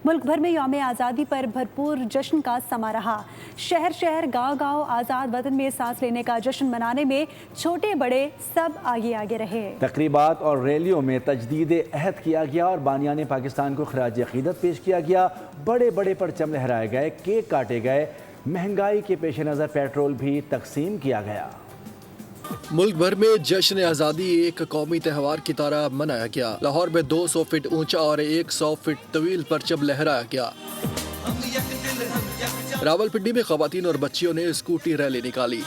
मुल्क भर में यौम आज़ादी पर भरपूर जश्न का समा रहा। शहर शहर गांव गांव आज़ाद वतन में सांस लेने का जश्न मनाने में छोटे बड़े सब आगे आगे रहे। तकरीबात और रैलियों में तजदीद अहद किया गया और बानियान पाकिस्तान को खराज अकीदत पेश किया गया। बड़े बड़े परचम लहराए गए, केक काटे गए। महंगाई के पेश नज़र पेट्रोल भी तकसीम किया गया। मुल्क भर में जश्न आज़ादी एक कौमी त्यौहार की तरह मनाया गया। लाहौर में 200 फीट ऊंचा और 100 फीट तवील परचम लहराया गया। रावलपिंडी में खवातीन और बच्चियों ने स्कूटी रैली निकाली।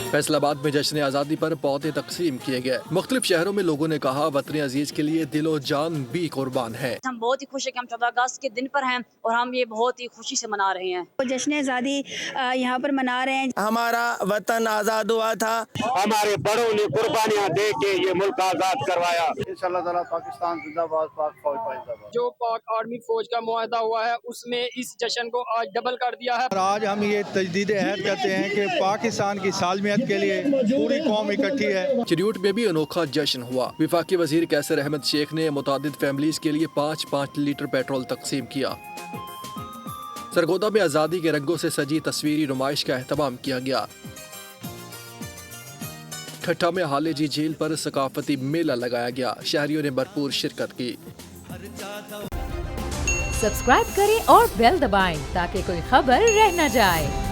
फैसलाबाद में जश्न आज़ादी पर पौधे तकसीम किए गए। मुख्तलिफ शहरों में लोगों ने कहा वतन अजीज के लिए दिलो जान भी कुर्बान है। हम बहुत ही खुश है कि हम 14 अगस्त के दिन पर हैं और हम ये बहुत ही खुशी से मना रहे हैं। जश्न आज़ादी यहाँ पर मना रहे हैं। हमारा वतन आज़ाद हुआ था, हमारे बड़ों ने कुर्बानियाँ दे के ये मुल्क आज़ाद करवाया। इंशाअल्लाह ताला पाकिस्तान जिंदाबाद, पाक फौज जिंदाबाद। जो पाक आर्मी फौज का मुआहदा हुआ है उसमें इस जश्न को आज डबल कर दिया है। आज हम ये तजदीद अहद करते हैं कि पाकिस्तान की सालमियत के लिए पूरी कौम इकट्ठी है। चिरियूट में भी अनोखा जश्न हुआ। वफाकी वजीर कैसर अहमद शेख ने मुतादिद फैमिलीज के लिए 5-5 लीटर पेट्रोल तकसीम किया। सरगोदा में आज़ादी के रंगों से सजी तस्वीरी नुमाइश का एहतमाम किया गया। ठट्ठा में हालेजी झील पर सकाफती मेला लगाया गया। शहरियों ने भरपूर शिरकत की। सब्सक्राइब करें और बेल दबाएं ताकि कोई खबर रह न जाए।